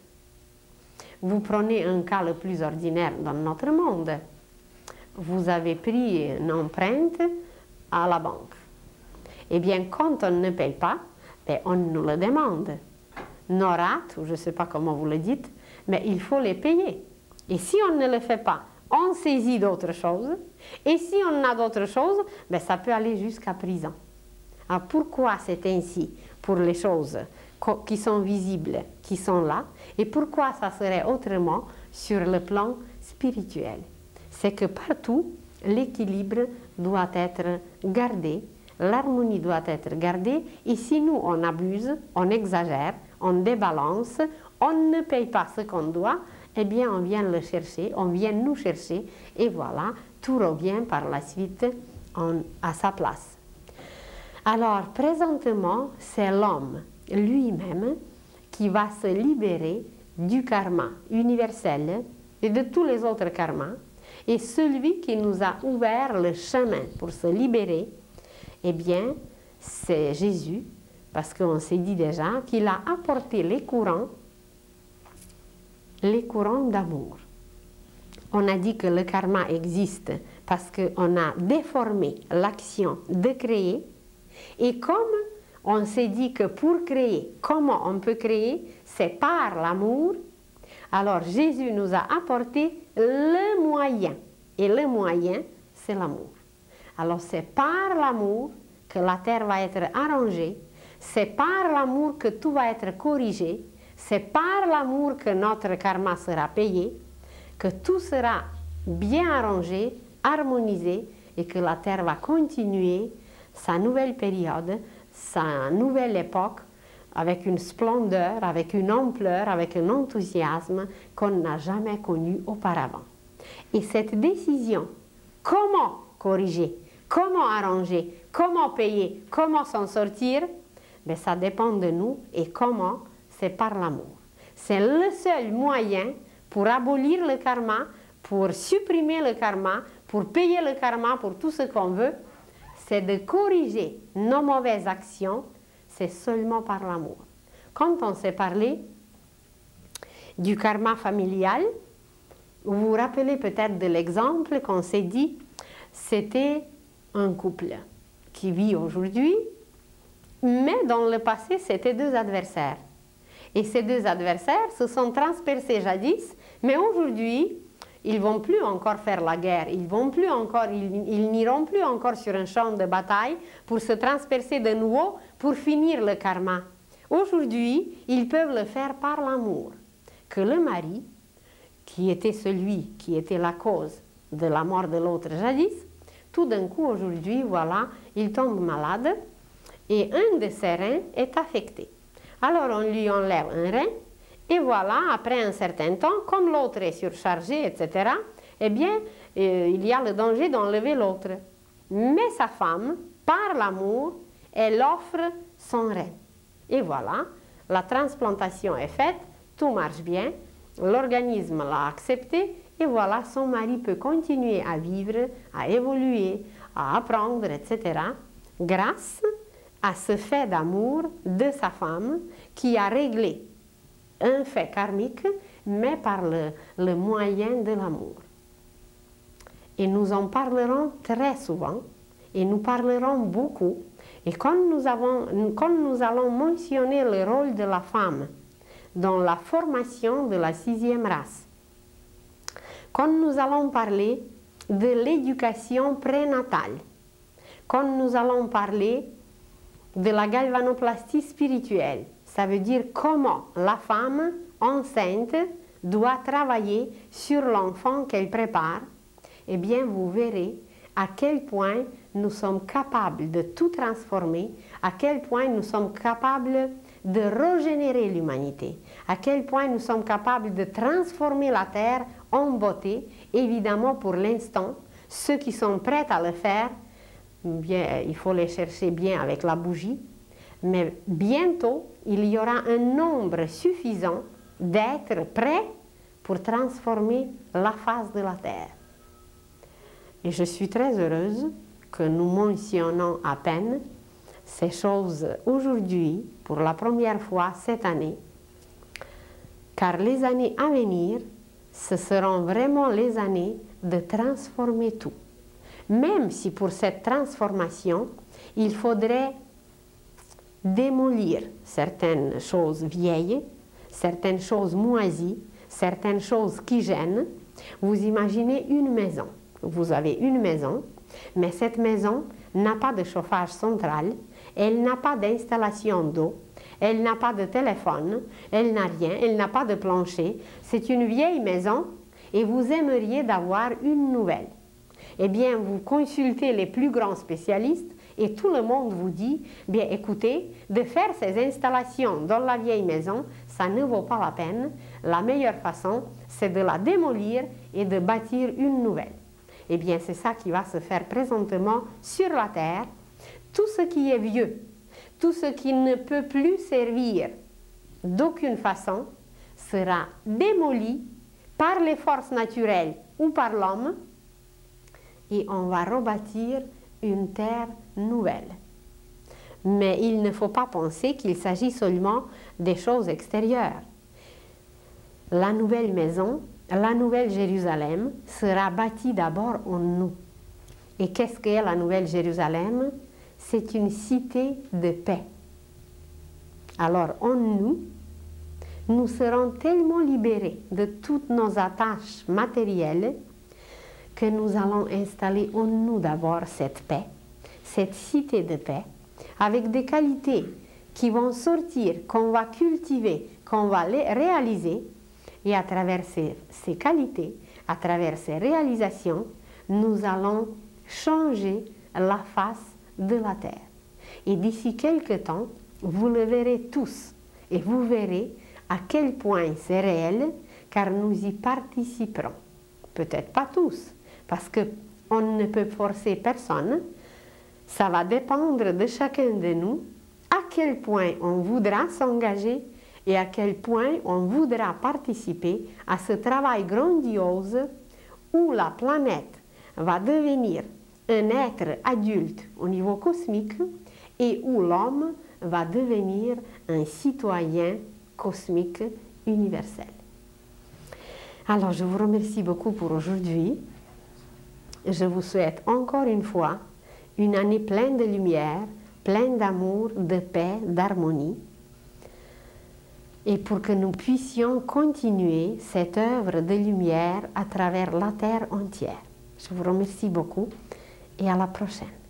Vous prenez un cas le plus ordinaire dans notre monde. Vous avez pris une empreinte à la banque. Eh bien, quand on ne paye pas, ben, on nous le demande. Nos rates, ou je ne sais pas comment vous le dites, mais il faut les payer. Et si on ne le fait pas, on saisit d'autres choses. Et si on a d'autres choses, ben, ça peut aller jusqu'à prison. Alors pourquoi c'est ainsi pour les choses qui sont visibles, qui sont là, et pourquoi ça serait autrement sur le plan spirituel? C'est que partout, l'équilibre doit être gardé, l'harmonie doit être gardée, et si nous on abuse, on exagère, on débalance, on ne paye pas ce qu'on doit, eh bien on vient le chercher, on vient nous chercher, et voilà, tout revient par la suite à sa place. Alors présentement, c'est l'homme lui-même qui va se libérer du karma universel et de tous les autres karmas, et celui qui nous a ouvert le chemin pour se libérer, eh bien, c'est Jésus, parce qu'on s'est dit déjà qu'il a apporté les courants d'amour. On a dit que le karma existe parce qu'on a déformé l'action de créer, et comme on s'est dit que pour créer, comment on peut créer, c'est par l'amour, alors Jésus nous a apporté le moyen, et le moyen, c'est l'amour. Alors c'est par l'amour que la terre va être arrangée, c'est par l'amour que tout va être corrigé, c'est par l'amour que notre karma sera payé, que tout sera bien arrangée, harmonisée, et que la Terre va continuer sa nouvelle période, sa nouvelle époque, avec une splendeur, avec une ampleur, avec un enthousiasme qu'on n'a jamais connu auparavant. Et cette décision, comment corriger, comment arranger, comment payer, comment s'en sortir, ben ça dépend de nous. Et comment? C'est par l'amour. C'est le seul moyen pour abolir le karma, pour supprimer le karma, pour payer le karma, pour tout ce qu'on veut. C'est de corriger nos mauvaises actions, c'est seulement par l'amour. Quand on s'est parlé du karma familial, vous vous rappelez peut-être de l'exemple qu'on s'est dit, c'était un couple qui vit aujourd'hui, mais dans le passé, c'était deux adversaires. Et ces deux adversaires se sont transpercés jadis, mais aujourd'hui, ils ne vont plus encore faire la guerre, ils n'iront plus encore sur un champ de bataille pour se transpercer de nouveau, pour finir le karma. Aujourd'hui, ils peuvent le faire par l'amour. Que le mari, qui était celui qui était la cause de la mort de l'autre jadis, tout d'un coup, aujourd'hui, voilà, il tombe malade et un de ses reins est affecté. Alors, on lui enlève un rein et voilà, après un certain temps, comme l'autre est surchargé, etc., eh bien, il y a le danger d'enlever l'autre. Mais sa femme, par l'amour, elle offre son rein. Et voilà, la transplantation est faite, tout marche bien, l'organisme l'a accepté, et voilà, son mari peut continuer à vivre, à évoluer, à apprendre, etc., grâce à ce fait d'amour de sa femme qui a réglé un fait karmique, mais par le moyen de l'amour. Et nous en parlerons très souvent, et nous parlerons beaucoup, et quand nous allons mentionner le rôle de la femme dans la formation de la 6e race, quand nous allons parler de l'éducation prénatale, quand nous allons parler de la galvanoplastie spirituelle, ça veut dire comment la femme enceinte doit travailler sur l'enfant qu'elle prépare, eh bien vous verrez à quel point nous sommes capables de tout transformer, à quel point nous sommes capables de régénérer l'humanité, à quel point nous sommes capables de transformer la Terre en beauté. Évidemment, pour l'instant, ceux qui sont prêts à le faire, bien, il faut les chercher bien avec la bougie, mais bientôt, il y aura un nombre suffisant d'êtres prêts pour transformer la face de la Terre. Et je suis très heureuse que nous mentionnons à peine ces choses aujourd'hui, pour la première fois cette année, car les années à venir, ce seront vraiment les années de transformer tout. Même si pour cette transformation, il faudrait démolir certaines choses vieilles, certaines choses moisies, certaines choses qui gênent. Vous imaginez une maison. Vous avez une maison, mais cette maison n'a pas de chauffage central, elle n'a pas d'installation d'eau, elle n'a pas de téléphone, elle n'a rien, elle n'a pas de plancher. C'est une vieille maison et vous aimeriez d'avoir une nouvelle. Eh bien, vous consultez les plus grands spécialistes et tout le monde vous dit, bien écoutez, de faire ces installations dans la vieille maison, ça ne vaut pas la peine. La meilleure façon, c'est de la démolir et de bâtir une nouvelle. Eh bien, c'est ça qui va se faire présentement sur la Terre. Tout ce qui est vieux, tout ce qui ne peut plus servir d'aucune façon, sera démoli par les forces naturelles ou par l'homme, et on va rebâtir une terre nouvelle. Mais il ne faut pas penser qu'il s'agit seulement des choses extérieures. La nouvelle maison, la nouvelle Jérusalem sera bâtie d'abord en nous. Et qu'est-ce qu'est la nouvelle Jérusalem? C'est une cité de paix. Alors en nous, nous serons tellement libérés de toutes nos attaches matérielles que nous allons installer en nous d'abord cette paix, cette cité de paix, avec des qualités qui vont sortir, qu'on va cultiver, qu'on va les réaliser, et à travers ses qualités, à travers ses réalisations, nous allons changer la face de la Terre. Et d'ici quelque temps, vous le verrez tous et vous verrez à quel point c'est réel, car nous y participerons. Peut-être pas tous, parce qu'on ne peut forcer personne. Ça va dépendre de chacun de nous à quel point on voudra s'engager et à quel point on voudra participer à ce travail grandiose où la planète va devenir un être adulte au niveau cosmique et où l'homme va devenir un citoyen cosmique universel. Alors, je vous remercie beaucoup pour aujourd'hui. Je vous souhaite encore une fois une année pleine de lumière, pleine d'amour, de paix, d'harmonie. Et pour que nous puissions continuer cette œuvre de lumière à travers la Terre entière. Je vous remercie beaucoup et à la prochaine.